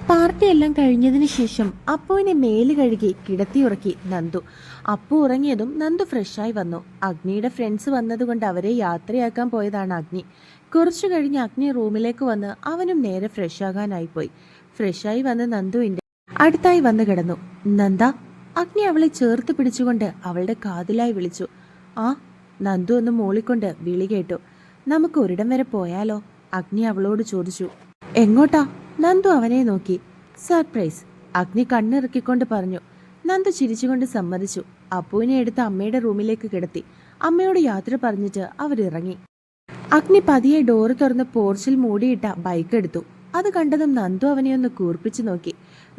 പാർട്ടിയെല്ലാം കഴിഞ്ഞതിന് ശേഷം അപ്പുവിനെ മേല് കഴുകി കിടത്തിയുറക്കി നന്ദു. അപ്പു ഉറങ്ങിയതും നന്ദു ഫ്രഷായി വന്നു. അഗ്നിയുടെ ഫ്രണ്ട്സ് വന്നതുകൊണ്ട് അവരെ യാത്രയാക്കാൻ പോയതാണ് അഗ്നി. കുറച്ചു കഴിഞ്ഞ് അഗ്നി റൂമിലേക്ക് വന്ന് അവനും നേരെ ഫ്രഷാകാനായി പോയി. ഫ്രഷായി വന്ന് നന്ദുവിന്റെ അടുത്തായി വന്ന് കിടന്നു. നന്ദ. അഗ്നി അവളെ ചേർത്ത് പിടിച്ചുകൊണ്ട് അവളുടെ കാതിലായി വിളിച്ചു. ആ. നന്ദു ഒന്ന് മൂളിക്കൊണ്ട് വിളി കേട്ടു. നമുക്ക് ഒരിടം വരെ പോയാലോ? അഗ്നി അവളോട് ചോദിച്ചു. എങ്ങോട്ടാ? നന്ദു അവനെ നോക്കി. സർപ്രൈസ്. അഗ്നി കണ്ണിറക്കിക്കൊണ്ട് പറഞ്ഞു. നന്ദു ചിരിച്ചുകൊണ്ട് സമ്മതിച്ചു. അപ്പുവിനെ എടുത്ത് അമ്മയുടെ റൂമിലേക്ക് കിടത്തി. അമ്മയോട് യാത്ര പറഞ്ഞിട്ട് അവരിറങ്ങി. അഗ്നി പതിയെ ഡോറ് തുറന്ന് പോർച്ചിൽ മൂടിയിട്ട ബൈക്ക് എടുത്തു. അത് കണ്ടതും നന്ദു അവനെ ഒന്ന് കൂർപ്പിച്ചു നോക്കി.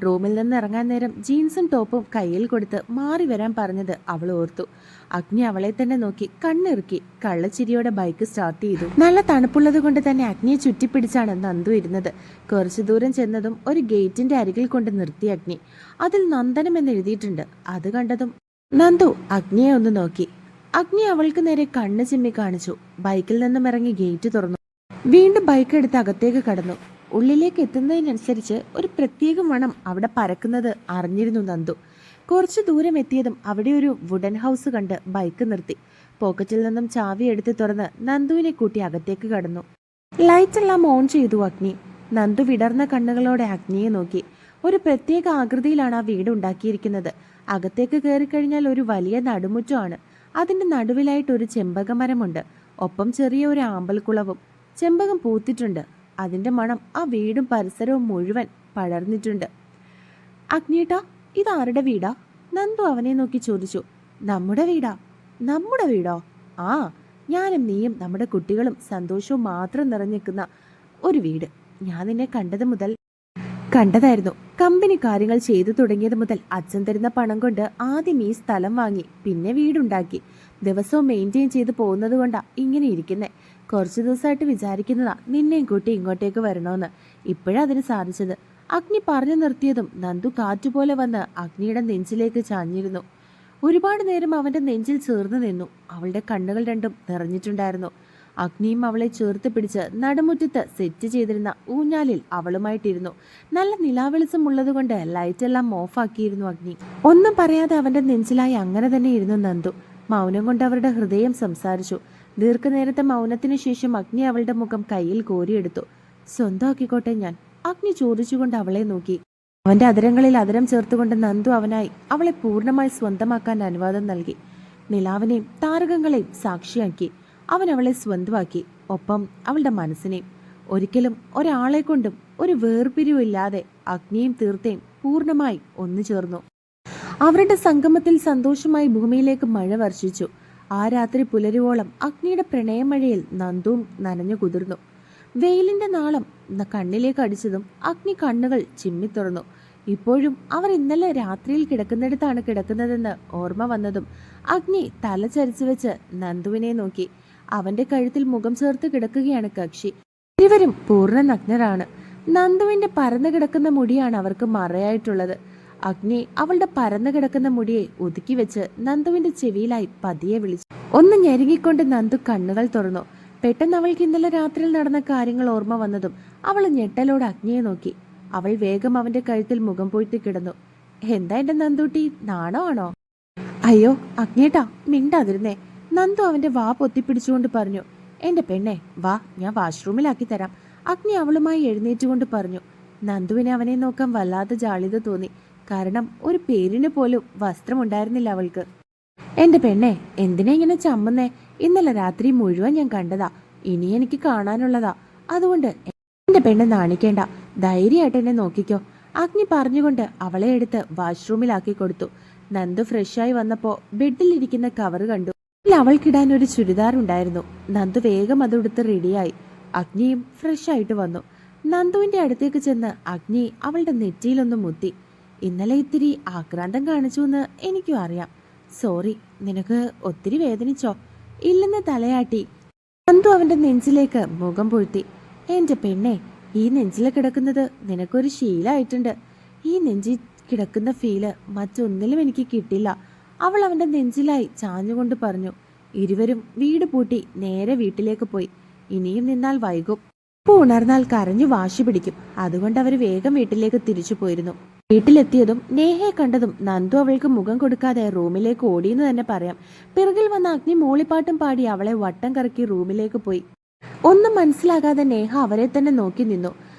റൂമിൽ നിന്ന് ഇറങ്ങാൻ നേരം ജീൻസും ടോപ്പും കയ്യിൽ കൊടുത്ത് മാറി വരാൻ പറഞ്ഞത് അവൾ ഓർത്തു. അഗ്നി അവളെ തന്നെ നോക്കി കണ്ണിറുക്കി കള്ളച്ചിരിയോടെ ബൈക്ക് സ്റ്റാർട്ട് ചെയ്തു. നല്ല തണുപ്പുള്ളത് കൊണ്ട് തന്നെ അഗ്നിയെ ചുറ്റിപ്പിടിച്ചാണ് നന്ദു ഇരുന്നത്. കുറച്ചു ദൂരം ചെന്നതും ഒരു ഗേറ്റിന്റെ അരികിൽ കൊണ്ട് നിർത്തി അഗ്നി. അതിൽ നന്ദനം എന്ന് എഴുതിയിട്ടുണ്ട്. അത് കണ്ടതും നന്ദു അഗ്നിയെ ഒന്ന് നോക്കി. അഗ്നി അവൾക്ക് നേരെ കണ്ണ് ചിമ്മി കാണിച്ചു. ബൈക്കിൽ നിന്നും ഇറങ്ങി ഗേറ്റ് തുറന്നു. വീണ്ടും ബൈക്ക് എടുത്ത് അകത്തേക്ക് കടന്നു. ഉള്ളിലേക്ക് എത്തുന്നതിനനുസരിച്ച് ഒരു പ്രത്യേക മണം അവിടെ പരക്കുന്നത് അറിഞ്ഞിരുന്നു നന്ദു. കുറച്ചു ദൂരം എത്തിയതും അവിടെ ഒരു വുഡൻ ഹൗസ് കണ്ട് ബൈക്ക് നിർത്തി. പോക്കറ്റിൽ നിന്നും ചാവി എടുത്ത് തുറന്ന് നന്ദുവിനെ കൂട്ടി അകത്തേക്ക് കടന്നു. ലൈറ്റ് എല്ലാം ഓൺ ചെയ്തു അഗ്നി. നന്ദു വിടർന്ന കണ്ണുകളോടെ അഗ്നിയെ നോക്കി. ഒരു പ്രത്യേക ആകൃതിയിലാണ് ആ വീട് ഉണ്ടാക്കിയിരിക്കുന്നത്. അകത്തേക്ക് കയറിക്കഴിഞ്ഞാൽ ഒരു വലിയ നടുമുറ്റമാണ്. അതിന്റെ നടുവിലായിട്ട് ഒരു ചെമ്പകമരമുണ്ട്. ഒപ്പം ചെറിയ ഒരു ആമ്പൽക്കുളവും. ചെമ്പകം പൂത്തിട്ടുണ്ട്. അതിന്റെ മണം ആ വീടും പരിസരവും മുഴുവൻ പടർന്നിട്ടുണ്ട്. അഗ്നിയേട്ടാ, ഇതാരുടെ വീടാ? നന്ദു അവനെ നോക്കി ചോദിച്ചു. നമ്മുടെ വീടാ. നമ്മുടെ വീടോ? ആ, ഞാനും നീയും നമ്മുടെ കുട്ടികളും സന്തോഷവും മാത്രം നിറഞ്ഞിരിക്കുന്ന ഒരു വീട്. ഞാൻ നിന്നെ കണ്ടതായിരുന്നു. കമ്പനി കാര്യങ്ങൾ ചെയ്തു തുടങ്ങിയത് മുതൽ അച്ഛൻ തരുന്ന പണം കൊണ്ട് ആദ്യം ഈ സ്ഥലം വാങ്ങി, പിന്നെ വീടുണ്ടാക്കി. ദിവസവും മെയിൻറ്റെയിൻ ചെയ്ത് പോകുന്നത് കൊണ്ടാ ഇങ്ങനെ ഇരിക്കുന്നേ. കുറച്ചു ദിവസമായിട്ട് വിചാരിക്കുന്നതാ നിന്നെയും കൂട്ടി ഇങ്ങോട്ടേക്ക് വരണോന്ന്. ഇപ്പോഴതിന് സാധിച്ചത്. അഗ്നി പറഞ്ഞു നിർത്തിയതും നന്ദു കാറ്റുപോലെ വന്ന് അഗ്നിയുടെ നെഞ്ചിലേക്ക് ചാഞ്ഞിരുന്നു. ഒരുപാട് നേരം അവന്റെ നെഞ്ചിൽ ചേർന്ന് നിന്നു. അവളുടെ കണ്ണുകൾ രണ്ടും നിറഞ്ഞിട്ടുണ്ടായിരുന്നു. അഗ്നിയും അവളെ ചേർത്ത് പിടിച്ച് നടുമുറ്റത്ത് സെറ്റ് ചെയ്തിരുന്ന ഊഞ്ഞാലിൽ അവളുമായിട്ടിരുന്നു. നല്ല നിലാവെളിച്ചം ഉള്ളതുകൊണ്ട് ലൈറ്റെല്ലാം ഓഫാക്കിയിരുന്നു അഗ്നി. ഒന്നും പറയാതെ അവന്റെ നെഞ്ചിലായി അങ്ങനെ തന്നെ ഇരുന്നു നന്ദു. മൗനം കൊണ്ട് അവരുടെ ഹൃദയം സംസാരിച്ചു. ദീർഘനേരത്തെ മൗനത്തിനു ശേഷം അഗ്നി അവളുടെ മുഖം കയ്യിൽ കോരിയെടുത്തു. സ്വന്തമാക്കിക്കോട്ടെ ഞാൻ? അഗ്നി ചോദിച്ചുകൊണ്ട് അവളെ നോക്കി. അവന്റെ അതരങ്ങളിൽ അതരം ചേർത്തുകൊണ്ട് നന്ദു അവനായി അവളെ പൂർണ്ണമായി സ്വന്തമാക്കാൻ അനുവാദം നൽകി. നിലാവിനെയും താരകങ്ങളെയും സാക്ഷിയാക്കി അവൻ അവളെ സ്വന്തമാക്കി. ഒപ്പം അവളുടെ മനസ്സിനെയും. ഒരിക്കലും ഒരാളെ കൊണ്ടും ഒരു വേർപിരിവില്ലാതെ അഗ്നിയും തീർത്തയും പൂർണ്ണമായി ഒന്നു ചേർന്നു. അവരുടെ സംഗമത്തിൽ സന്തോഷമായി ഭൂമിയിലേക്ക് മഴ വർഷിച്ചു. ആ രാത്രി പുലരുവോളം അഗ്നിയുടെ പ്രണയമഴയിൽ നന്ദുവും നനഞ്ഞു കുതിർന്നു. വെയിലിന്റെ നാളം കണ്ണിലേക്ക് അടിച്ചതും അഗ്നി കണ്ണുകൾ ചിമ്മിത്തുറന്നു. ഇപ്പോഴും അവർ ഇന്നലെ രാത്രിയിൽ കിടക്കുന്നിടത്താണ് കിടക്കുന്നതെന്ന് ഓർമ്മ വന്നതും അഗ്നി തല ചരിച്ചു വെച്ച് നന്ദുവിനെ നോക്കി. അവന്റെ കഴുത്തിൽ മുഖം ചേർത്ത് കിടക്കുകയാണ് കക്ഷി. ഇരുവരും പൂർണ്ണ നഗ്നരാണ്. നന്ദുവിന്റെ പരന്നു കിടക്കുന്ന മുടിയാണ് അവർക്ക് മറയായിട്ടുള്ളത്. അഗ്നി അവളുടെ പരന്നു കിടക്കുന്ന മുടിയെ ഒതുക്കി വെച്ച് നന്ദുവിന്റെ ചെവിയിലായി പതിയെ വിളിച്ചു. ഒന്ന് ഞെരുങ്ങിക്കൊണ്ട് നന്ദു കണ്ണുകൾ തുറന്നു. പെട്ടെന്ന് അവൾക്ക് ഇന്നലെ രാത്രിയിൽ നടന്ന കാര്യങ്ങൾ ഓർമ്മ വന്നതും അവൾ ഞെട്ടലോട് അഗ്നിയെ നോക്കി. അവൾ വേഗം അവന്റെ കഴുത്തിൽ മുഖം പൊയ്ത്തി കിടന്നു. എന്താ എന്റെ നന്ദൂട്ടി, നാണോ ആണോ? അയ്യോ അഗ്നിയേട്ടാ, മിണ്ടാതിരുന്നേ. നന്ദു അവന്റെ വാ പൊത്തിപ്പിടിച്ചുകൊണ്ട് പറഞ്ഞു. എന്റെ പെണ്ണെ വാ, ഞാൻ വാഷ്റൂമിലാക്കി തരാം. അഗ്നി അവളുമായി എഴുന്നേറ്റുകൊണ്ട് പറഞ്ഞു. നന്ദുവിനെ അവനെ നോക്കാൻ വല്ലാതെ ജാളിത തോന്നി. കാരണം ഒരു പേരിന് പോലും വസ്ത്രമുണ്ടായിരുന്നില്ല അവൾക്ക്. എന്റെ പെണ്ണെ എന്തിനാ ഇങ്ങനെ ചമ്മുന്നേ? ഇന്നലെ രാത്രി മുഴുവൻ ഞാൻ കണ്ടതാ. ഇനി എനിക്ക് കാണാനുള്ളതാ. അതുകൊണ്ട് എന്റെ പെണ്ണ് നാണിക്കേണ്ട. ധൈര്യമായിട്ട് എന്നെ നോക്കിക്കോ. അഗ്നി പറഞ്ഞുകൊണ്ട് അവളെ എടുത്ത് വാഷ്റൂമിലാക്കി കൊടുത്തു. നന്ദു ഫ്രഷായി വന്നപ്പോ ബെഡിലിരിക്കുന്ന കവർ കണ്ടു. അവൾക്കിടാൻ ഒരു ചുരിദാർ ഉണ്ടായിരുന്നു. നന്ദു വേഗം അതെടുത്ത് റെഡിയായി. അഗ്നിയും ഫ്രഷായിട്ട് വന്നു. നന്ദുവിന്റെ അടുത്തേക്ക് ചെന്ന് അഗ്നി അവളുടെ നെറ്റിയിലൊന്ന് മുത്തി. ഇന്നലെ ഇത്തിരി ആക്രാന്തം കാണിച്ചു എന്ന് എനിക്കും അറിയാം. സോറി. നിനക്ക് ഒത്തിരി വേദനിച്ചോ? ഇല്ലെന്ന് തലയാട്ടി നന്ദു അവന്റെ നെഞ്ചിലേക്ക് മുഖം പൊഴുത്തി. എന്റെ പെണ്ണെ, ഈ നെഞ്ചിൽ കിടക്കുന്നത് നിനക്കൊരു ശീലമായിട്ടുണ്ട്. ഈ നെഞ്ചിൽ കിടക്കുന്ന ഫീല് മറ്റൊന്നിലും എനിക്ക് കിട്ടില്ല. അവൾ അവന്റെ നെഞ്ചിലായി ചാഞ്ഞുകൊണ്ട് പറഞ്ഞു. ഇരുവരും വീട് പൂട്ടി നേരെ വീട്ടിലേക്ക് പോയി. ഇനിയും നിന്നാൽ വൈകും. അപ്പു ഉണർന്നാൽ കരഞ്ഞു വാശി പിടിക്കും. അതുകൊണ്ട് അവർ വേഗം വീട്ടിലേക്ക് തിരിച്ചു പോയിരുന്നു. വീട്ടിലെത്തിയതും നേഹയെ കണ്ടതും നന്ദു അവൾക്ക് മുഖം കൊടുക്കാതെ റൂമിലേക്ക് ഓടിയെന്ന് തന്നെ പറയാം. പിറകിൽ വന്ന അഗ്നി മൂളിപ്പാട്ടും പാടി അവളെ വട്ടം കറക്കി റൂമിലേക്ക് പോയി. ഒന്നും മനസ്സിലാകാതെ നേഹ അവരെ തന്നെ നോക്കി നിന്നു.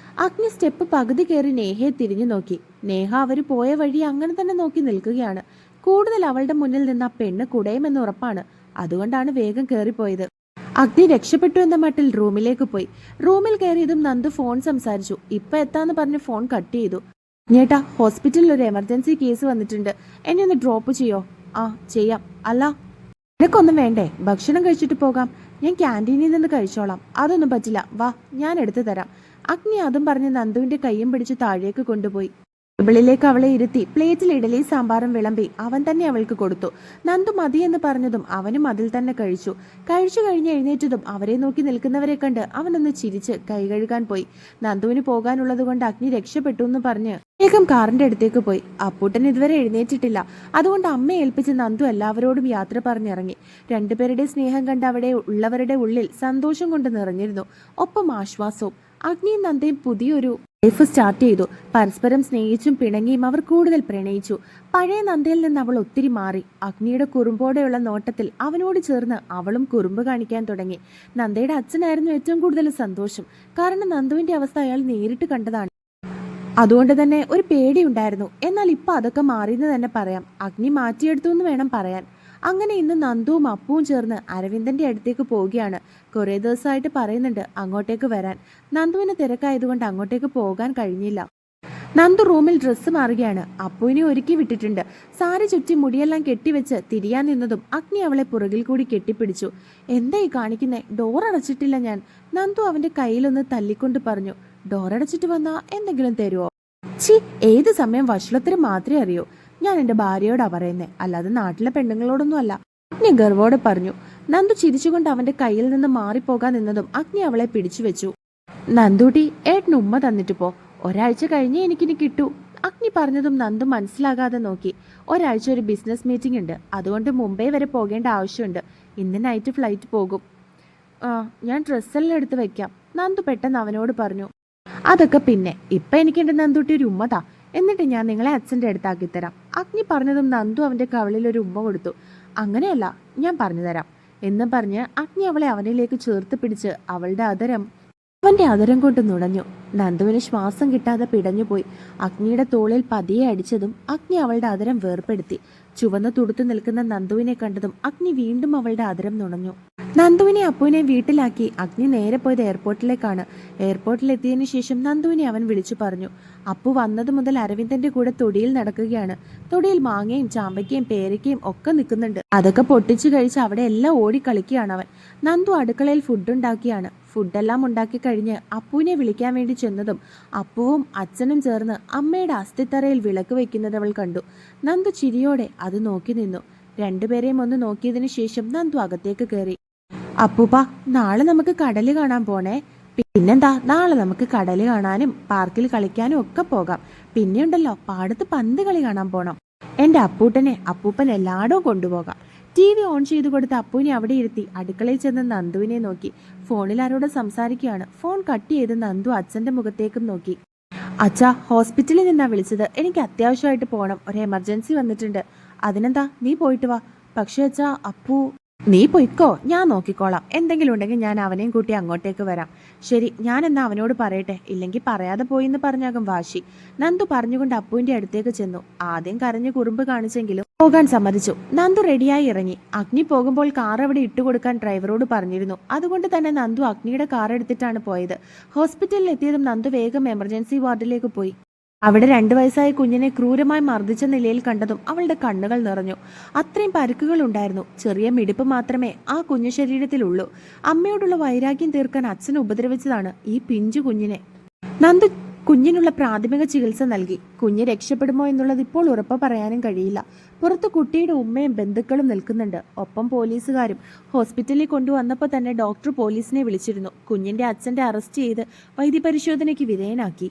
അഗ്നി സ്റ്റെപ്പ് പകുതി കയറി നേഹയെ തിരിഞ്ഞു നോക്കി. നേഹ അവർ പോയ വഴി അങ്ങനെ തന്നെ നോക്കി നിൽക്കുകയാണ്. കൂടുതൽ അവളുടെ മുന്നിൽ നിന്ന് ആ പെണ്ണ് കുടയുമെന്ന് ഉറപ്പാണ്. അതുകൊണ്ടാണ് വേഗം കയറിപ്പോയത്. അഗ്നി രക്ഷപ്പെട്ടു എന്ന മട്ടിൽ റൂമിലേക്ക് പോയി. റൂമിൽ കയറിയതും നന്ദു ഫോൺ സംസാരിച്ചു. ഇപ്പൊ എത്താന്ന് പറഞ്ഞ് ഫോൺ കട്ട് ചെയ്തു. ഞേട്ടാ, ഹോസ്പിറ്റലിൽ ഒരു എമർജൻസി കേസ് വന്നിട്ടുണ്ട്, എന്നെ ഒന്ന് ഡ്രോപ്പ് ചെയ്യോ? ആ ചെയ്യാം. അല്ല നിനക്കൊന്നും വേണ്ടേ? ഭക്ഷണം കഴിച്ചിട്ട് പോകാം. ഞാൻ ക്യാൻറ്റീനിൽ നിന്ന് കഴിച്ചോളാം. അതൊന്നും പറ്റില്ല, വാ ഞാൻ എടുത്തു തരാം. അഗ്നി അതും പറഞ്ഞ് നന്ദുവിന്റെ കൈയും പിടിച്ച് താഴേക്ക് കൊണ്ടുപോയി. ടേബിളിലേക്ക് അവളെ ഇരുത്തി പ്ലേറ്റിൽ ഇഡലി സാമ്പാറും വിളമ്പി അവൻ തന്നെ അവൾക്ക് കൊടുത്തു. നന്ദു മതിയെന്ന് പറഞ്ഞതും അവനും അതിൽ തന്നെ കഴിച്ചു. കഴിച്ചു കഴിഞ്ഞ് എഴുന്നേറ്റതും അവരെ നോക്കി നിൽക്കുന്നവരെ കണ്ട് അവനൊന്ന് ചിരിച്ച് കൈ കഴുകാൻ പോയി. നന്ദുവിന് പോകാനുള്ളത് കൊണ്ട് അഗ്നി രക്ഷപ്പെട്ടു എന്ന് പറഞ്ഞ് വേഗം കാറിന്റെ അടുത്തേക്ക് പോയി. അപ്പൂട്ടൻ ഇതുവരെ എഴുന്നേറ്റിട്ടില്ല. അതുകൊണ്ട് അമ്മയെ ഏൽപ്പിച്ച് നന്ദു എല്ലാവരോടും യാത്ര പറഞ്ഞിറങ്ങി. രണ്ടുപേരുടെ സ്നേഹം കണ്ട് അവിടെ ഉള്ളവരുടെ ഉള്ളിൽ സന്തോഷം കൊണ്ട് നിറഞ്ഞിരുന്നു, ഒപ്പം ആശ്വാസവും. അഗ്നിയും നന്ദയും പുതിയൊരു ലൈഫ് സ്റ്റാർട്ട് ചെയ്തു. പരസ്പരം സ്നേഹിച്ചും പിണങ്ങിയും അവർ കൂടുതൽ പ്രണയിച്ചു. പഴയ നന്ദയിൽ നിന്ന് അവൾ ഒത്തിരി മാറി. അഗ്നിയുടെ കുറുമ്പോടെയുള്ള നോട്ടത്തിൽ അവനോട് ചേർന്ന് അവളും കുറുമ്പ് കാണിക്കാൻ തുടങ്ങി. നന്ദയുടെ അച്ഛനായിരുന്നു ഏറ്റവും കൂടുതൽ സന്തോഷം. കാരണം നന്ദുവിന്റെ അവസ്ഥ അയാൾ നേരിട്ട് കണ്ടതാണ്. അതുകൊണ്ട് തന്നെ ഒരു പേടിയുണ്ടായിരുന്നു. എന്നാൽ ഇപ്പൊ അതൊക്കെ മാറിയെന്ന് തന്നെ പറയാം. അഗ്നി മാറ്റിയെടുത്തു എന്ന് വേണം പറയാൻ. അങ്ങനെ ഇന്ന് നന്ദുവും അപ്പുവും ചേർന്ന് അരവിന്ദന്റെ അടുത്തേക്ക് പോവുകയാണ്. കുറേ ദിവസമായിട്ട് പറയുന്നുണ്ട് അങ്ങോട്ടേക്ക് വരാൻ. നന്ദുവിന് തിരക്കായതുകൊണ്ട് അങ്ങോട്ടേക്ക് പോകാൻ കഴിഞ്ഞില്ല. നന്ദു റൂമിൽ ഡ്രസ്സ് മാറുകയാണ്. അപ്പുവിനെ ഒരുക്കി വിട്ടിട്ടുണ്ട്. സാരി ചുറ്റി മുടിയെല്ലാം കെട്ടിവെച്ച് തിരിയാൻ നിന്നതും അഗ്നി അവളെ പുറകിൽ കൂടി കെട്ടിപ്പിടിച്ചു. എന്തായി കാണിക്കുന്നേ? ഡോർ അടച്ചിട്ടില്ല ഞാൻ. നന്ദു അവന്റെ കയ്യിലൊന്ന് തല്ലിക്കൊണ്ട് പറഞ്ഞു. ഡോർ അടച്ചിട്ട് വന്നാ എന്തെങ്കിലും തരുമോ? ചി, ഏത് സമയം വഷളത്തിന് മാത്രമേ അറിയൂ. ഞാൻ എൻ്റെ ഭാര്യയോടാ പറയുന്നേ, അല്ലാതെ നാട്ടിലെ പെണ്ണുങ്ങളോടൊന്നും അല്ല. അഗ്നി ഗർവോടെ പറഞ്ഞു. നന്ദു ചിരിച്ചുകൊണ്ട് അവന്റെ കയ്യിൽ നിന്ന് മാറിപ്പോകാൻ നിന്നതും അഗ്നി അവളെ പിടിച്ചു വെച്ചു. നന്ദുട്ടി, ഏട്ടന് ഉമ്മ തന്നിട്ട് പോ. ഒരാഴ്ച കഴിഞ്ഞേ എനിക്കിനി കിട്ടൂ. അഗ്നി പറഞ്ഞതും നന്ദു മനസ്സിലാകാതെ നോക്കി. ഒരാഴ്ച ഒരു ബിസിനസ് മീറ്റിംഗ് ഉണ്ട്, അതുകൊണ്ട് മുംബൈ വരെ പോകേണ്ട ആവശ്യമുണ്ട്. ഇന്ന് നൈറ്റ് ഫ്ലൈറ്റ് പോകും. ഞാൻ ഡ്രസ്സെല്ലാം എടുത്ത് വെക്കാം, നന്ദു പെട്ടെന്ന് അവനോട് പറഞ്ഞു. അതൊക്കെ പിന്നെ, ഇപ്പൊ എനിക്കെന്റെ നന്ദുട്ടി ഒരു ഉമ്മതാ, എന്നിട്ട് ഞാൻ നിങ്ങളെ അച്ഛൻ്റെ അടുത്താക്കി തരാം. അഗ്നി പറഞ്ഞതും നന്ദു അവന്റെ കവളിൽ ഒരു ഉമ്മ കൊടുത്തു. അങ്ങനെയല്ല, ഞാൻ പറഞ്ഞു തരാം എന്ന് പറഞ്ഞ് അഗ്നി അവളെ അവനിലേക്ക് ചേർത്ത് പിടിച്ച് അവന്റെ അതരം കൊണ്ട് നുണഞ്ഞു. നന്ദുവിന് ശ്വാസം കിട്ടാതെ പിടഞ്ഞുപോയി. അഗ്നിയുടെ തോളിൽ പതിയെ അടിച്ചതും അഗ്നി അവളുടെ അതരം വേർപ്പെടുത്തി. ചുവന്ന തുടുത്തു നിൽക്കുന്ന നന്ദുവിനെ കണ്ടതും അഗ്നി വീണ്ടും അവളുടെ അതരം നുണഞ്ഞു. നന്ദുവിനെ അപ്പുവിനെ വീട്ടിലാക്കി അഗ്നി നേരെ പോയത് എയർപോർട്ടിലേക്കാണ്. എയർപോർട്ടിലെത്തിയതിനു ശേഷം നന്ദുവിനെ അവൻ വിളിച്ചു പറഞ്ഞു. അപ്പു വന്നതു മുതൽ അരവിന്ദന്റെ കൂടെ തൊടിയിൽ നടക്കുകയാണ്. തൊടിയിൽ മാങ്ങയും ചാമ്പയ്ക്കയും പേരയ്ക്കയും ഒക്കെ നിൽക്കുന്നുണ്ട്. അതൊക്കെ പൊട്ടിച്ചു കഴിച്ച് അവിടെ എല്ലാം ഓടിക്കളിക്കുകയാണ് അവൻ. നന്ദു അടുക്കളയിൽ ഫുഡുണ്ടാക്കിയാണ്. ഫുഡെല്ലാം ഉണ്ടാക്കി കഴിഞ്ഞ് അപ്പുവിനെ വിളിക്കാൻ വേണ്ടി ചെന്നതും അപ്പുവും അച്ഛനും ചേർന്ന് അമ്മയുടെ അസ്ഥിത്തറയിൽ വിളക്ക് വെക്കുന്നത് അവൾ കണ്ടു. നന്ദു ചിരിയോടെ അത് നോക്കി നിന്നു. രണ്ടുപേരെയും ഒന്ന് നോക്കിയതിനു ശേഷം നന്ദു അകത്തേക്ക് കയറി. അപ്പൂപ്പ, നാളെ നമുക്ക് കടല് കാണാൻ പോണേ. പിന്നെന്താ, നാളെ നമുക്ക് കടല് കാണാനും പാർക്കിൽ കളിക്കാനും ഒക്കെ പോകാം. പിന്നെയുണ്ടല്ലോ, പാടത്ത് പന്ത് കളി കാണാൻ പോണം. എൻ്റെ അപ്പൂപ്പൻ എല്ലായിടവും കൊണ്ടുപോകാം. TV ഓൺ ചെയ്തു കൊടുത്ത് അപ്പുവിനെ അവിടെ ഇരുത്തി അടുക്കളയിൽ ചെന്ന് നന്ദുവിനെ നോക്കി. ഫോണിൽ ആരോട് സംസാരിക്കുകയാണ്. ഫോൺ കട്ട് ചെയ്ത് നന്ദു അച്ഛൻ്റെ മുഖത്തേക്കും നോക്കി. അച്ഛാ, ഹോസ്പിറ്റലിൽ നിന്നാ വിളിച്ചത്. എനിക്ക് അത്യാവശ്യമായിട്ട് പോകണം. ഒരു എമർജൻസി വന്നിട്ടുണ്ട്. അതിനെന്താ, നീ പോയിട്ട് വാ. പക്ഷേ അച്ഛാ, അപ്പു. നീ പൊയ്ക്കോ, ഞാൻ നോക്കിക്കോളാം. എന്തെങ്കിലും ഉണ്ടെങ്കിൽ ഞാൻ അവനെയും കൂട്ടി അങ്ങോട്ടേക്ക് വരാം. ശരി, ഞാൻ എന്നാ അവനോട് പറയട്ടെ, ഇല്ലെങ്കിൽ പറയാതെ പോയിന്ന് പറഞ്ഞാകും വാശി. നന്ദു പറഞ്ഞുകൊണ്ട് അപ്പുവിന്റെ അടുത്തേക്ക് ചെന്നു. ആദ്യം കരഞ്ഞ് കുറുമ്പ് കാണിച്ചെങ്കിലും പോകാൻ സമ്മതിച്ചു. നന്ദു റെഡിയായി ഇറങ്ങി. അഗ്നി പോകുമ്പോൾ കാർ അവിടെ ഇട്ടുകൊടുക്കാൻ ഡ്രൈവറോട് പറഞ്ഞിരുന്നു. അതുകൊണ്ട് തന്നെ നന്ദു അഗ്നിയുടെ കാർ എടുത്തിട്ടാണ് പോയത്. ഹോസ്പിറ്റലിൽ എത്തിയതും നന്ദു വേഗം എമർജൻസി വാർഡിലേക്ക് പോയി. അവിടെ 2 വയസ്സായ കുഞ്ഞിനെ ക്രൂരമായി മർദ്ദിച്ച നിലയിൽ കണ്ടതും അവളുടെ കണ്ണുകൾ നിറഞ്ഞു. അത്രയും പരുക്കുകൾ ഉണ്ടായിരുന്നു. ചെറിയ മിടിപ്പ് മാത്രമേ ആ കുഞ്ഞു ശരീരത്തിലുള്ളൂ. അമ്മയോടുള്ള വൈരാഗ്യം തീർക്കാൻ അച്ഛൻ ഉപദ്രവിച്ചതാണ് ഈ പിഞ്ചു കുഞ്ഞിനെ. നന്ദു കുഞ്ഞിനുള്ള പ്രാഥമിക ചികിത്സ നൽകി. കുഞ്ഞ് രക്ഷപ്പെടുമോ എന്നുള്ളത് ഇപ്പോൾ ഉറപ്പ് പറയാനും കഴിയില്ല. പുറത്ത് കുട്ടിയുടെ ഉമ്മയും ബന്ധുക്കളും നിൽക്കുന്നുണ്ട്, ഒപ്പം പോലീസുകാരും. ഹോസ്പിറ്റലിൽ കൊണ്ടുവന്നപ്പോൾ തന്നെ ഡോക്ടർ പോലീസിനെ വിളിച്ചിരുന്നു. കുഞ്ഞിന്റെ അച്ഛന്റെ അറസ്റ്റ് ചെയ്ത് വൈദ്യപരിശോധനയ്ക്ക് വിധേയനാക്കി.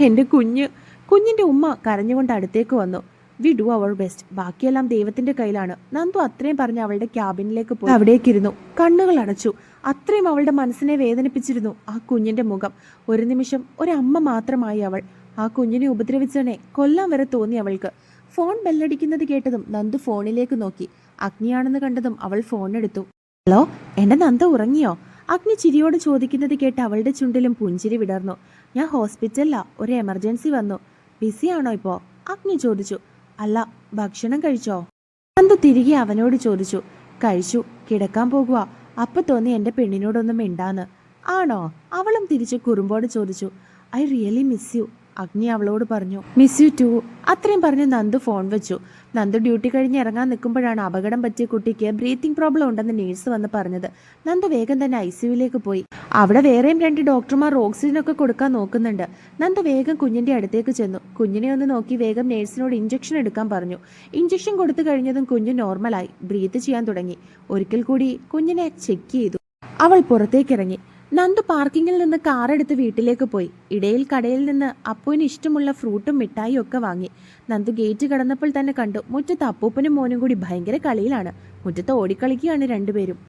എന്റെ കുഞ്ഞിന്റെ ഉമ്മ കരഞ്ഞുകൊണ്ട് അടുത്തേക്ക് വന്നു. വി ഡു അവർ ബെസ്റ്റ്, ബാക്കിയെല്ലാം ദൈവത്തിന്റെ കയ്യിലാണ്. നന്ദു അത്രയും പറഞ്ഞ് അവളുടെ ക്യാബിനിലേക്ക് പോയി അവിടേക്കിരുന്നു. കണ്ണുകൾ അടച്ചു. അത്രയും അവളുടെ മനസ്സിനെ വേദനിപ്പിച്ചിരുന്നു ആ കുഞ്ഞിന്റെ മുഖം. ഒരു നിമിഷം ഒരമ്മ മാത്രമായി അവൾ. ആ കുഞ്ഞിനെ ഉപദ്രവിച്ചവനെ കൊല്ലാൻ വരെ തോന്നി അവൾക്ക്. ഫോൺ ബെല്ലടിക്കുന്നത് കേട്ടതും നന്ദു ഫോണിലേക്ക് നോക്കി. അഗ്നിയാണെന്ന് കണ്ടതും അവൾ ഫോൺ എടുത്തു. ഹലോ, എന്റെ നന്ദ ഉറങ്ങിയോ? അഗ്നി ചിരിയോട് ചോദിക്കുന്നത് കേട്ട് അവളുടെ ചുണ്ടിലും പുഞ്ചിരി വിടർന്നു. ഞാൻ ഹോസ്പിറ്റലിലാ, ഒരു എമർജൻസി വന്നു. ബിസിയാണോ ഇപ്പോ? അഗ്നി ചോദിച്ചു. അല്ല, ഭക്ഷണം കഴിച്ചോ? നന്ദു തിരികെ അവനോട് ചോദിച്ചു. കഴിച്ചു, കിടക്കാൻ പോകുക. അപ്പൊ തോന്നി എന്റെ പെണ്ണിനോടൊന്നും മിണ്ടാന്ന്. ആണോ? അവളും തിരിച്ചു കുറുമ്പോട് ചോദിച്ചു. ഐ റിയലി മിസ് യു, അഗ്നി അവളോട് പറഞ്ഞു. മിസ് യു ടു, അത്രയും പറഞ്ഞ് നന്ദു ഫോൺ വെച്ചു. നന്ദു ഡ്യൂട്ടി കഴിഞ്ഞ് ഇറങ്ങാൻ നിൽക്കുമ്പോഴാണ് അപകടം പറ്റിയ കുട്ടിക്ക് ബ്രീത്തിങ് പ്രോബ്ലം ഉണ്ടെന്ന് നേഴ്സ് വന്ന് പറഞ്ഞത്. നന്ദു വേഗം തന്നെ ICUവിലേക്ക് പോയി. അവിടെ വേറെയും 2 ഡോക്ടർമാർ ഓക്സിജനൊക്കെ കൊടുക്കാൻ നോക്കുന്നുണ്ട്. നന്ദു വേഗം കുഞ്ഞിന്റെ അടുത്തേക്ക് ചെന്നു. കുഞ്ഞിനെ ഒന്ന് നോക്കി വേഗം നേഴ്സിനോട് ഇഞ്ചക്ഷൻ എടുക്കാൻ പറഞ്ഞു. ഇഞ്ചക്ഷൻ കൊടുത്തു കഴിഞ്ഞതും കുഞ്ഞ് നോർമലായി ബ്രീത്ത് ചെയ്യാൻ തുടങ്ങി. ഒരിക്കൽ കൂടി കുഞ്ഞിനെ ചെക്ക് ചെയ്തു. അവൾ പുറത്തേക്കിറങ്ങി. നന്ദു പാർക്കിങ്ങിൽ നിന്ന് കാറെടുത്ത് വീട്ടിലേക്ക് പോയി. ഇടയിൽ കടയിൽ നിന്ന് അപ്പുവിന് ഇഷ്ടമുള്ള ഫ്രൂട്ടും മിഠായിയും ഒക്കെ വാങ്ങി. നന്ദു ഗേറ്റ് കടന്നപ്പോൾ തന്നെ കണ്ടു മുറ്റത്ത് അപ്പൂപ്പനും മോനും കൂടി ഭയങ്കര കളിയിലാണ്. മുറ്റത്ത് ഓടിക്കളിക്കുകയാണ് രണ്ടുപേരും.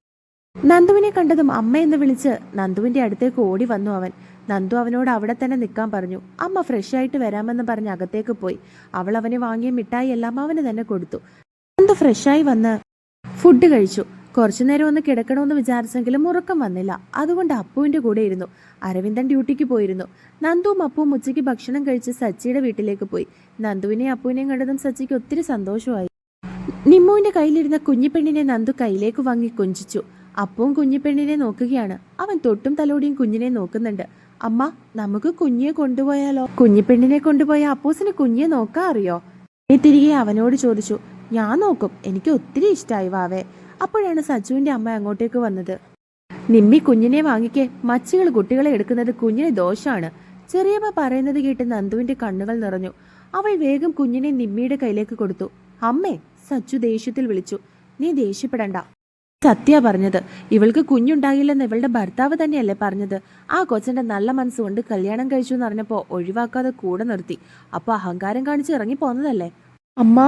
നന്ദുവിനെ കണ്ടതും അമ്മ എന്ന് വിളിച്ച് നന്ദുവിന്റെ അടുത്തേക്ക് ഓടി വന്നു അവൻ. നന്ദു അവനോട് അവിടെ തന്നെ നിൽക്കാൻ പറഞ്ഞു. അമ്മ ഫ്രഷ് ആയിട്ട് വരാമെന്ന് പറഞ്ഞ് അകത്തേക്ക് പോയി. അവൾ അവന് വാങ്ങിയ മിഠായി എല്ലാം അവന് തന്നെ കൊടുത്തു. നന്ദു ഫ്രഷായി വന്ന് ഫുഡ് കഴിച്ചു. കുറച്ചു നേരം ഒന്ന് കിടക്കണമെന്ന് വിചാരിച്ചെങ്കിലും ഉറക്കം വന്നില്ല. അതുകൊണ്ട് അപ്പുവിന്റെ കൂടെ ഇരുന്നു. അരവിന്ദൻ ഡ്യൂട്ടിക്ക് പോയിരുന്നു. നന്ദുവും അപ്പുവും ഉച്ചയ്ക്ക് ഭക്ഷണം കഴിച്ച് സച്ചിയുടെ വീട്ടിലേക്ക് പോയി. നന്ദുവിനെയും അപ്പുവിനെയും കണ്ടതും സച്ചിക്ക് ഒത്തിരി സന്തോഷമായി. നിമ്മുവിന്റെ കയ്യിലിരുന്ന കുഞ്ഞിപ്പെണ്ണിനെ നന്ദു കയ്യിലേക്ക് വാങ്ങി കൊഞ്ചിച്ചു. അപ്പവും കുഞ്ഞിപ്പെണ്ണിനെ നോക്കുകയാണ്. അവൻ തൊട്ടും തലോടിയും കുഞ്ഞിനെ നോക്കുന്നുണ്ട്. അമ്മ, നമുക്ക് കുഞ്ഞിയെ കൊണ്ടുപോയാലോ? കുഞ്ഞിപ്പെണ്ണിനെ കൊണ്ടുപോയ അപ്പൂസിന് കുഞ്ഞിയെ നോക്കാൻ അറിയോ? തിരികെ അവനോട് ചോദിച്ചു. ഞാൻ നോക്കും, എനിക്ക് ഒത്തിരി ഇഷ്ടമായി വാവേ. അപ്പോഴാണ് സച്ചുവിന്റെ അമ്മ അങ്ങോട്ടേക്ക് വന്നത്. നിമ്മി, കുഞ്ഞിനെ വാങ്ങിക്കേ, മച്ചുകൾ കുട്ടികളെ എടുക്കുന്നത് കുഞ്ഞിന് ദോഷാണ്. ചെറിയമ്മ പറയുന്നത് കേട്ട് നന്ദുവിന്റെ കണ്ണുകൾ നിറഞ്ഞു. അവൾ വേഗം കുഞ്ഞിനെ നിമ്മിയുടെ കയ്യിലേക്ക് കൊടുത്തു. അമ്മേ, സച്ചു ദേഷ്യത്തിൽ വിളിച്ചു. നീ ദേഷ്യപ്പെടണ്ട, സത്യ പറഞ്ഞത്. ഇവൾക്ക് കുഞ്ഞുണ്ടാകില്ലെന്ന് ഇവളുടെ ഭർത്താവ് തന്നെയല്ലേ പറഞ്ഞത്. ആ കൊച്ചന്റെ നല്ല മനസ്സുകൊണ്ട് കല്യാണം കഴിച്ചു എന്ന് അറിഞ്ഞപ്പോ ഒഴിവാക്കാതെ കൂടെ നിർത്തി. അപ്പൊ അഹങ്കാരം കാണിച്ച് ഇറങ്ങി പോന്നതല്ലേ. അമ്മ,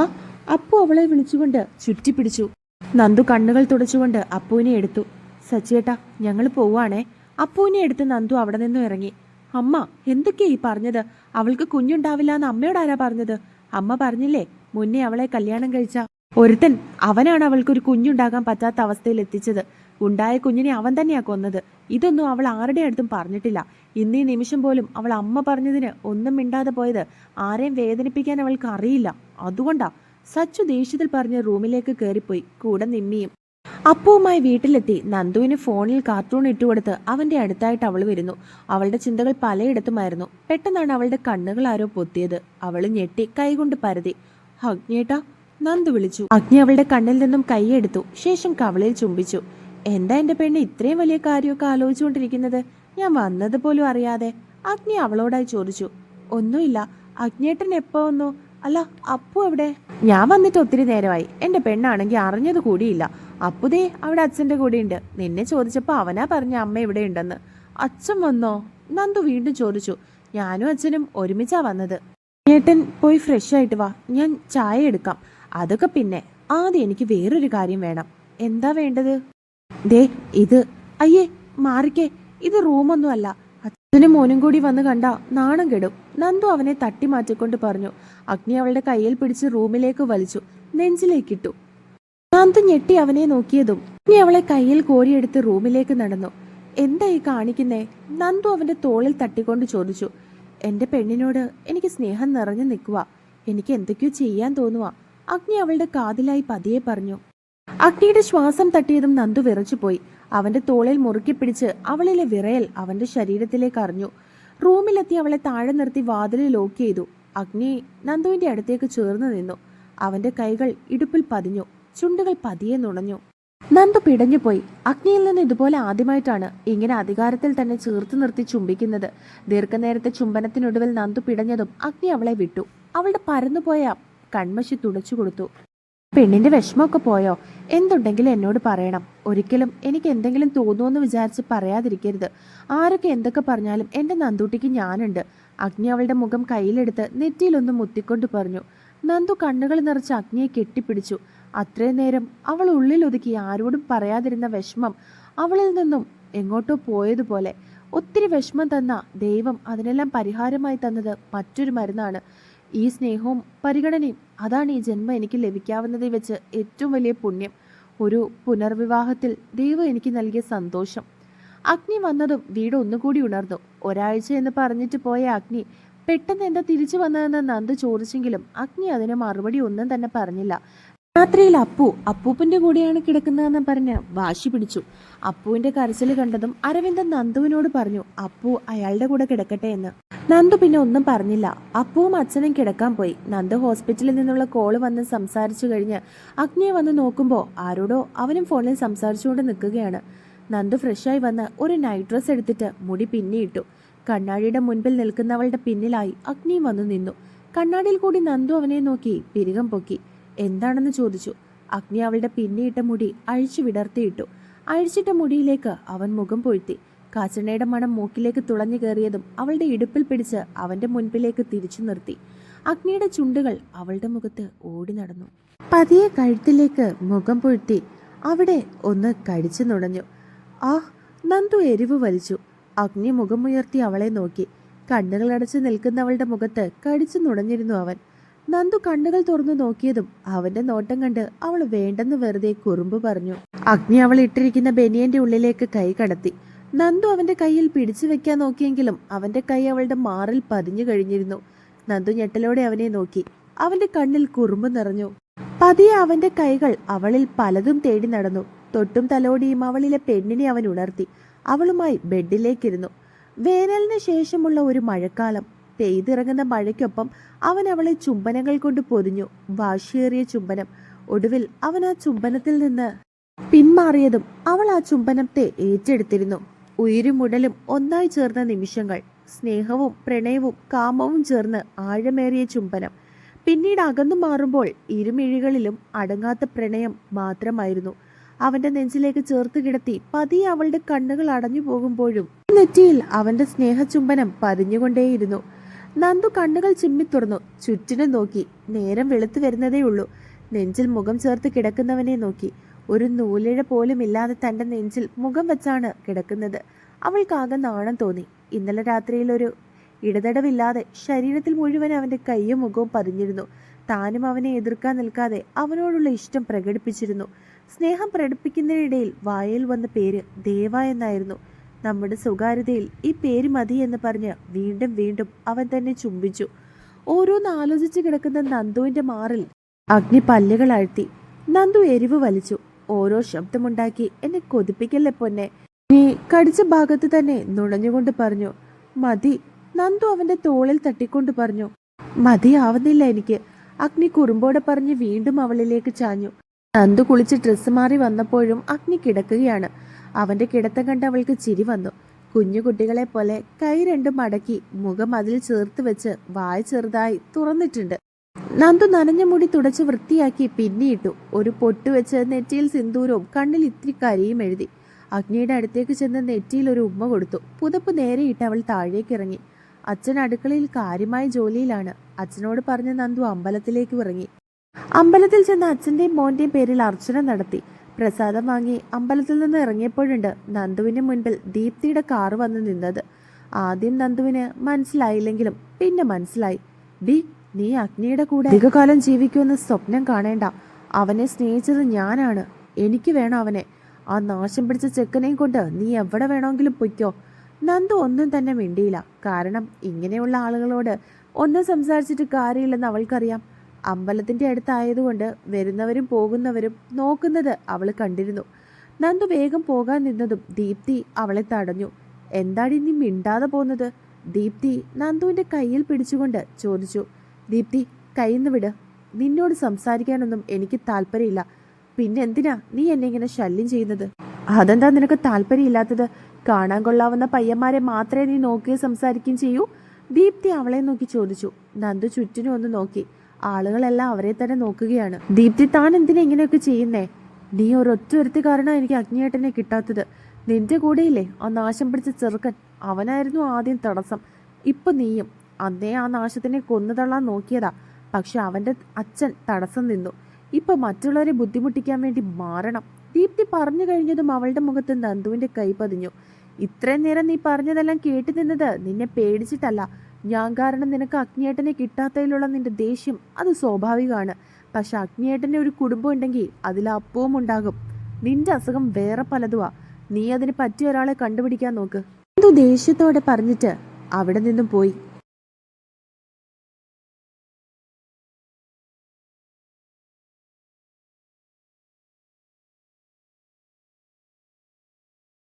അപ്പു അവളെ വിളിച്ചുകൊണ്ട് ചുറ്റിപ്പിടിച്ചു. നന്ദു കണ്ണുകൾ തുടച്ചുകൊണ്ട് അപ്പുവിനെ എടുത്തു. സച്ചിയേട്ടാ, ഞങ്ങൾ പോവാണേ. അപ്പുവിനെ എടുത്ത് നന്ദു അവിടെ നിന്നും ഇറങ്ങി. അമ്മ, എന്തൊക്കെയാ ഈ പറഞ്ഞത്? അവൾക്ക് കുഞ്ഞുണ്ടാവില്ല എന്ന് അമ്മയോട് ആരാ പറഞ്ഞത്? അമ്മ പറഞ്ഞില്ലേ, മുന്നേ അവളെ കല്യാണം കഴിച്ച ഒരുത്തൻ അവനാണ് അവൾക്കൊരു കുഞ്ഞുണ്ടാകാൻ പറ്റാത്ത അവസ്ഥയിൽ എത്തിച്ചത്. ഉണ്ടായ കുഞ്ഞിനെ അവൻ തന്നെയാ കൊന്നത്. ഇതൊന്നും അവൾ ആരുടെ അടുത്തും പറഞ്ഞിട്ടില്ല. ഇന്നീ നിമിഷം പോലും അവൾ അമ്മ പറഞ്ഞതിന് ഒന്നും മിണ്ടാതെ പോയത് ആരെയും വേദനിപ്പിക്കാൻ അവൾക്ക് അറിയില്ല. അതുകൊണ്ടാ. സച്ചു ദേഷ്യത്തിൽ പറഞ്ഞ് റൂമിലേക്ക് കയറിപ്പോയി. കൂടെ നിമ്മിയും. അപ്പുവുമായി വീട്ടിലെത്തി നന്ദുവിന് ഫോണിൽ കാർട്ടൂൺ ഇട്ടുകൊടുത്ത് അവന്റെ അടുത്തായിട്ട് അവൾ വരുന്നു. അവളുടെ ചിന്തകൾ പലയിടത്തുമായിരുന്നു. പെട്ടെന്നാണ് അവളുടെ കണ്ണുകൾ ആരോ പൊത്തിയത്. അവൾ ഞെട്ടി കൈകൊണ്ട് പരതി. അഗ്നിയേട്ടാ, നന്ദു വിളിച്ചു. അഗ്നി അവളുടെ കണ്ണിൽ നിന്നും കൈയെടുത്തു. ശേഷം കവളിൽ ചുംബിച്ചു. എന്താ എന്റെ പെണ്ണ് ഇത്രയും വലിയ കാര്യമൊക്കെ ആലോചിച്ചുകൊണ്ടിരിക്കുന്നത്? ഞാൻ വന്നത് പോലും അറിയാതെ. അഗ്നി അവളോടായി ചോദിച്ചു. ഒന്നുമില്ല. അഗ്നിയേട്ടൻ എപ്പോ വന്നു? അല്ല, അപ്പു എവിടെ? ഞാൻ വന്നിട്ട് ഒത്തിരി നേരമായി. എന്റെ പെണ്ണാണെങ്കിൽ അറിഞ്ഞത് കൂടിയില്ല. അപ്പുദേ അവിടെ അച്ഛന്റെ കൂടെയുണ്ട്. നിന്നെ ചോദിച്ചപ്പോ അവനാ പറഞ്ഞ അമ്മ ഇവിടെ ഉണ്ടെന്ന്. അച്ഛൻ വന്നോ? നന്ദു വീണ്ടും ചോദിച്ചു. ഞാനും അച്ഛനും ഒരുമിച്ചാ വന്നത്. ഏട്ടൻ പോയി ഫ്രഷ് ആയിട്ട് വാ, ഞാൻ ചായ എടുക്കാം. അതൊക്കെ പിന്നെ. ആദ്യം എനിക്ക് വേറൊരു കാര്യം വേണം. എന്താ വേണ്ടത്? ദേ ഇത്. അയ്യേ, മാറിക്കേ, ഇത് റൂമൊന്നും അല്ല. അച്ഛനും മോനും കൂടി വന്ന് കണ്ട നാണം കെടും. നന്ദു അവനെ തട്ടി മാറ്റിക്കൊണ്ട് പറഞ്ഞു. അഗ്നി അവളുടെ കയ്യിൽ പിടിച്ച് റൂമിലേക്ക് വലിച്ചു, നെഞ്ചിലേക്കിട്ടു. നന്ദു ഞെട്ടി അവനെ നോക്കിയതും അഗ്നി അവളെ കയ്യിൽ കോരിയെടുത്ത് റൂമിലേക്ക് നടന്നു. എന്താ ഈ കാണിക്കുന്നേ? നന്ദു അവന്റെ തോളിൽ തട്ടിക്കൊണ്ട് ചോദിച്ചു. എന്റെ പെണ്ണിനോട് എനിക്ക് സ്നേഹം നിറഞ്ഞു നിൽക്കുക. എനിക്ക് എന്തൊക്കെയോ ചെയ്യാൻ തോന്നുക. അഗ്നി അവളുടെ കാതിലായി പതിയെ പറഞ്ഞു. അഗ്നിയുടെ ശ്വാസം തട്ടിയതും നന്ദു വിറച്ചുപോയി. അവന്റെ തോളിൽ മുറുക്കി പിടിച്ച് അവളിലെ വിറയൽ അവന്റെ ശരീരത്തിലേക്ക് അറിഞ്ഞു. റൂമിലെത്തി അവളെ താഴെ നിർത്തി വാതിലിൽ ലോക്ക് ചെയ്തു. അഗ്നി നന്ദുവിന്റെ അടുത്തേക്ക് ചേർന്ന് നിന്നു. അവന്റെ കൈകൾ ഇടുപ്പിൽ പതിഞ്ഞു. ചുണ്ടുകൾ പതിയെ നുണഞ്ഞു. നന്ദു പിടഞ്ഞുപോയി. അഗ്നിയിൽ നിന്ന് ഇതുപോലെ ആദ്യമായിട്ടാണ് ഇങ്ങനെ അധികാരത്തിൽ തന്നെ ചേർത്ത് നിർത്തി ചുംബിക്കുന്നത്. ദീർഘനേരത്തെ ചുംബനത്തിനൊടുവിൽ നന്ദു പിടഞ്ഞതും അഗ്നി അവളെ വിട്ടു. അവളുടെ പരന്നുപോയ കൺമശി തുടച്ചു കൊടുത്തു. പെണ്ണിന്റെ വിഷമമൊക്കെ പോയോ? എന്തുണ്ടെങ്കിലും എന്നോട് പറയണം. ഒരിക്കലും എനിക്ക് എന്തെങ്കിലും തോന്നുമെന്ന് വിചാരിച്ച് പറയാതിരിക്കരുത്. ആരൊക്കെ എന്തൊക്കെ പറഞ്ഞാലും എന്റെ നന്ദൂട്ടിക്ക് ഞാനുണ്ട്. അഗ്നി അവളുടെ മുഖം കയ്യിലെടുത്ത് നെറ്റിയിലൊന്ന് മുത്തിക്കൊണ്ട് പറഞ്ഞു. നന്ദു കണ്ണുകൾ നിറച്ച് അഗ്നിയെ കെട്ടിപ്പിടിച്ചു. അത്രയും നേരം അവൾ ഉള്ളിലൊതുക്കി ആരോടും പറയാതിരുന്ന വിഷമം അവളിൽ നിന്നും എങ്ങോട്ടോ പോയതുപോലെ. ഒത്തിരി വിഷമം തന്ന ദൈവം അതിനെല്ലാം പരിഹാരമായി തന്നത് മറ്റൊരു മരുന്നാണ്. ഈ സ്നേഹവും പരിഗണനയും. അതാണ് ഈ ജന്മം എനിക്ക് ലഭിക്കാവുന്നതിൽ വെച്ച് ഏറ്റവും വലിയ പുണ്യം. ഒരു പുനർവിവാഹത്തിൽ ദൈവം എനിക്ക് നൽകിയ സന്തോഷം. അഗ്നി വന്നതും വീട് ഒന്നുകൂടി ഉണർന്നു. ഒരാഴ്ച എന്ന് പറഞ്ഞിട്ട് പോയ അഗ്നി പെട്ടെന്ന് എന്താ തിരിച്ചു വന്നതെന്ന് നന്ദു ചോദിച്ചെങ്കിലും അഗ്നി അതിന് മറുപടി ഒന്നും തന്നെ പറഞ്ഞില്ല. രാത്രിയിൽ അപ്പൂപ്പന്റെ കൂടെയാണ് കിടക്കുന്നതെന്ന് പറഞ്ഞ് വാശി പിടിച്ചു. അപ്പുവിന്റെ കരച്ചിൽ കണ്ടതും അരവിന്ദൻ നന്ദുവിനോട് പറഞ്ഞു അപ്പു അയാളുടെ കൂടെ കിടക്കട്ടെ എന്ന്. നന്ദു പിന്നെ ഒന്നും പറഞ്ഞില്ല. അപ്പുവും അച്ഛനും കിടക്കാൻ പോയി. നന്ദു ഹോസ്പിറ്റലിൽ നിന്നുള്ള കോള് വന്ന് സംസാരിച്ചു കഴിഞ്ഞ് അഗ്നിയെ വന്ന് നോക്കുമ്പോൾ ആരോടോ അവനും ഫോണിൽ സംസാരിച്ചുകൊണ്ട് നിൽക്കുകയാണ്. നന്ദു ഫ്രഷായി വന്ന് ഒരു നൈറ്റ് ഡ്രസ് എടുത്തിട്ട് മുടി പിന്നിയിട്ടു. കണ്ണാടിയുടെ മുൻപിൽ നിൽക്കുന്നവളുടെ പിന്നിലായി അഗ്നിയും വന്നു നിന്നു. കണ്ണാടിയിൽ കൂടി നന്ദു അവനെ നോക്കി പിരികം പൊക്കി. എന്താണെന്ന് ചോദിച്ചു. അഗ്നി അവളുടെ പിന്നിയിട്ട മുടി അഴിച്ചു വിടർത്തിയിട്ടു. അഴിച്ചിട്ട മുടിയിലേക്ക് അവൻ മുഖം പൊഴുത്തി. കാച്ചെണ്ണയുടെ മണം മൂക്കിലേക്ക് തുളഞ്ഞു കയറിയതും അവളുടെ ഇടുപ്പിൽ പിടിച്ച് അവന്റെ മുൻപിലേക്ക് തിരിച്ചു നിർത്തി. അഗ്നിയുടെ ചുണ്ടുകൾ അവളുടെ മുഖത്ത് ഓടി നടന്നു. പതിയെ കഴുത്തിലേക്ക് മുഖം പൊഴുത്തി അവിടെ ഒന്ന് കടിച്ചു നുണഞ്ഞു. നന്ദു എരിവ് വലിച്ചു. അഗ്നി മുഖമുയർത്തി അവളെ നോക്കി. കണ്ണുകളടച്ച് നിൽക്കുന്നവളുടെ മുഖത്ത് കടിച്ചു നുണഞ്ഞിരുന്നു അവൻ. നന്ദു കണ്ണുകൾ തുറന്നു നോക്കിയതും അവന്റെ നോട്ടം കണ്ട് അവൾ വേണ്ടെന്ന് വെറുതെ കുറുമ്പ് പറഞ്ഞു. അഗ്നി അവൾ ഇട്ടിരിക്കുന്ന ബനിയന്റെ ഉള്ളിലേക്ക് കൈ കടത്തി. നന്ദു അവന്റെ കയ്യിൽ പിടിച്ചു വെക്കാൻ നോക്കിയെങ്കിലും അവന്റെ കൈ അവളുടെ മാറിൽ പതിഞ്ഞു കഴിഞ്ഞിരുന്നു. നന്ദു ഞെട്ടലോടെ അവനെ നോക്കി. അവന്റെ കണ്ണിൽ കുറുമ്പ് നിറഞ്ഞു. പതിയെ അവന്റെ കൈകൾ അവളിൽ പലതും തേടി നടന്നു. തൊട്ടും തലോടിയും അവളിലെ പെണ്ണിനെ അവൻ ഉണർത്തി. അവളുമായി ബെഡിലേക്കിരുന്നു. വേനലിന് ശേഷമുള്ള ഒരു മഴക്കാലം. പെയ്തിറങ്ങുന്ന മഴയ്ക്കൊപ്പം അവൻ അവളെ ചുംബനങ്ങൾ കൊണ്ട് പൊതിഞ്ഞു. വാശിയേറിയ ചുംബനം. ഒടുവിൽ അവൻ ആ ചുംബനത്തിൽ നിന്ന് പിന്മാറിയതും അവൾ ആ ചുംബനത്തെ ഏറ്റെടുത്തിരുന്നു. ഉയിരും ഉടലും ഒന്നായി ചേർന്ന നിമിഷങ്ങൾ. സ്നേഹവും പ്രണയവും കാമവും ചേർന്ന് ആഴമേറിയ ചുംബനം. പിന്നീട് അകന്നു മാറുമ്പോൾ ഇരുമിഴികളിലും അടങ്ങാത്ത പ്രണയം മാത്രമായിരുന്നു. അവന്റെ നെഞ്ചിലേക്ക് ചേർത്ത് കിടത്തി പതിയെ അവളുടെ കണ്ണുകൾ അടഞ്ഞു പോകുമ്പോഴും നെറ്റിയിൽ അവന്റെ സ്നേഹചുംബനം പതിഞ്ഞുകൊണ്ടേയിരുന്നു. നന്ദു കണ്ണുകൾ ചിമ്മി തുറന്നു. ചുറ്റിനും നോക്കി. നേരം വെളുത്തു വരുന്നതേയുള്ളൂ. നെഞ്ചിൽ മുഖം ചേർത്ത് കിടക്കുന്നവനെ നോക്കി. ഒരു നൂലിഴ പോലും ഇല്ലാതെ തന്റെ നെഞ്ചിൽ മുഖം വെച്ചാണ് കിടക്കുന്നത്. അവൾക്കാകെ നാണം തോന്നി. ഇന്നലെ രാത്രിയിൽ ഒരു ഇടതടവില്ലാതെ ശരീരത്തിൽ മുഴുവൻ അവന്റെ കൈയും മുഖവും പതിഞ്ഞിരുന്നു. താനും അവനെ എതിർക്കാൻ നിൽക്കാതെ അവനോടുള്ള ഇഷ്ടം പ്രകടിപ്പിച്ചിരുന്നു. സ്നേഹം പ്രകടിപ്പിക്കുന്നതിനിടയിൽ വായിൽ വന്ന പേര് ദേവ എന്നായിരുന്നു. നമ്മുടെ സ്വകാര്യതയിൽ ഈ പേര് മതി എന്ന് പറഞ്ഞ് വീണ്ടും വീണ്ടും അവൻ തന്നെ ചുംബിച്ചു. ഓരോന്ന് ആലോചിച്ച് കിടക്കുന്ന നന്ദുവിന്റെ മാറിൽ അഗ്നി പല്ലുകൾ അഴ്ത്തി. നന്ദു എരിവ് വലിച്ചു. ഓരോ ശബ്ദമുണ്ടാക്കി എന്നെ കൊതിപ്പിക്കല്ലേ പൊന്നെ. നീ കടിച്ച ഭാഗത്ത് തന്നെ നുണഞ്ഞുകൊണ്ട് പറഞ്ഞു. മതി. നന്ദു അവന്റെ തോളിൽ തട്ടിക്കൊണ്ട് പറഞ്ഞു. മതിയാവുന്നില്ല എനിക്ക്. അഗ്നി കുറുമ്പോടെ പറഞ്ഞ് വീണ്ടും അവളിലേക്ക് ചാഞ്ഞു. നന്ദു കുളിച്ച് ഡ്രസ്സ് മാറി വന്നപ്പോഴും അഗ്നി കിടക്കുകയാണ്. അവന്റെ കിടത്തം കണ്ട് അവൾക്ക് ചിരി വന്നു. കുഞ്ഞു കുട്ടികളെ പോലെ കൈ രണ്ടും മടക്കി മുഖം അതിൽ ചേർത്ത് വെച്ച് വായ ചെറുതായി തുറന്നിട്ടുണ്ട്. നന്ദു നനഞ്ഞ മുടി തുടച്ച് വൃത്തിയാക്കി പിന്നിയിട്ടു. ഒരു പൊട്ട് വെച്ച് നെറ്റിയിൽ സിന്ദൂരവും കണ്ണിൽ ഇത്തിരി കരിയും എഴുതി. അഗ്നിയുടെ അടുത്തേക്ക് ചെന്ന് നെറ്റിയിൽ ഒരു ഉമ്മ കൊടുത്തു. പുതപ്പ് നേരെയിട്ട് അവൾ താഴേക്ക് ഇറങ്ങി. അച്ഛൻ അടുക്കളയിൽ കാര്യമായ ജോലിയിലാണ്. അച്ഛനോട് പറഞ്ഞ് നന്ദു അമ്പലത്തിലേക്ക് ഇറങ്ങി. അമ്പലത്തിൽ ചെന്ന് അച്ഛൻ്റെയും മോൻ്റെയും പേരിൽ അർച്ചന നടത്തി. പ്രസാദം വാങ്ങി അമ്പലത്തിൽ നിന്ന് ഇറങ്ങിയപ്പോഴുണ്ട് നന്ദുവിന് മുൻപിൽ ദീപ്തിയുടെ കാറ് വന്ന് നിന്നത്. ആദ്യം നന്ദുവിന് മനസ്സിലായില്ലെങ്കിലും പിന്നെ മനസ്സിലായി. നീ അഗ്നിയുടെ കൂടെ അധികകാലം ജീവിക്കുമെന്ന് സ്വപ്നം കാണേണ്ട. അവനെ സ്നേഹിച്ചത് ഞാനാണ്. എനിക്ക് വേണം അവനെ. ആ നാശം പിടിച്ച ചെക്കനെയും കൊണ്ട് നീ എവിടെ വേണമെങ്കിലും പൊയ്ക്കോ. നന്ദു ഒന്നും തന്നെ മിണ്ടിയില്ല. കാരണം ഇങ്ങനെയുള്ള ആളുകളോട് ഒന്നും സംസാരിച്ചിട്ട് കാര്യമില്ലെന്ന് അവൾക്കറിയാം. അമ്പലത്തിന്റെ അടുത്തായതുകൊണ്ട് വരുന്നവരും പോകുന്നവരും നോക്കുന്നത് അവൾ കണ്ടിരുന്നു. നന്ദു വേഗം പോകാൻ നിന്നതും ദീപ്തി അവളെ തടഞ്ഞു. എന്താടി നീ മിണ്ടാതെ പോന്നത്? ദീപ്തി നന്ദുവിന്റെ കയ്യിൽ പിടിച്ചുകൊണ്ട് ചോദിച്ചു. ദീപ്തി, കയ്യിന്ന് വിട്. നിന്നോട് സംസാരിക്കാനൊന്നും എനിക്ക് താല്പര്യമില്ല. പിന്നെ എന്തിനാ നീ എന്നെ ഇങ്ങനെ ശല്യം ചെയ്യുന്നത്? അതെന്താ നിനക്ക് താല്പര്യമില്ലാത്തത്? കാണാൻ കൊള്ളാവുന്ന പയ്യന്മാരെ മാത്രമേ നീ നോക്കുകയും സംസാരിക്കുകയും ചെയ്യൂ? ദീപ്തി അവളെ നോക്കി ചോദിച്ചു. നന്ദു ചുറ്റിനും ഒന്ന് നോക്കി. ആളുകളെല്ലാം അവരെ തന്നെ നോക്കുകയാണ്. ദീപ്തി, താൻ എന്തിനാ ഇങ്ങനെയൊക്കെ ചെയ്യുന്നേ? നീ ഒരൊറ്റ ഒരുത്തി കാരണം എനിക്ക് അഗ്നിയേട്ടനെ കിട്ടാത്തത്. നിന്റെ കൂടെയില്ലേ ആ നാശം പിടിച്ച ചെറുക്കൻ? അവനായിരുന്നു ആദ്യം തടസ്സം. ഇപ്പൊ നീയും. അന്നേ ആ നാശത്തിനെ കൊന്നു തള്ളാൻ നോക്കിയതാ. പക്ഷെ അവൻ്റെ അച്ഛൻ തടസ്സം നിന്നു. ഇപ്പൊ മറ്റുള്ളവരെ ബുദ്ധിമുട്ടിക്കാൻ വേണ്ടി മാറണം. ദീപ്തി പറഞ്ഞു കഴിഞ്ഞതും അവളുടെ മുഖത്ത് നന്ദുവിന്റെ കൈ പതിഞ്ഞു. ഇത്രയും നേരം നീ പറഞ്ഞതെല്ലാം കേട്ടു നിന്നത് നിന്നെ പേടിച്ചിട്ടല്ല. ഞാൻ കാരണം നിനക്ക് അഗ്നിയേട്ടനെ കിട്ടാത്തതിലുള്ള നിന്റെ ദേഷ്യം അത് സ്വാഭാവികമാണ്. പക്ഷെ അഗ്നിയേട്ടൻ്റെ ഒരു കുടുംബം ഉണ്ടെങ്കിൽ അതിൽ അപ്പവും ഉണ്ടാകും. നിന്റെ അസുഖം വേറെ പലതുവാ. നീ അതിന് പറ്റിയ ഒരാളെ കണ്ടുപിടിക്കാൻ നോക്ക്. നന്ദു ദേഷ്യത്തോടെ പറഞ്ഞിട്ട് അവിടെ നിന്നും പോയി.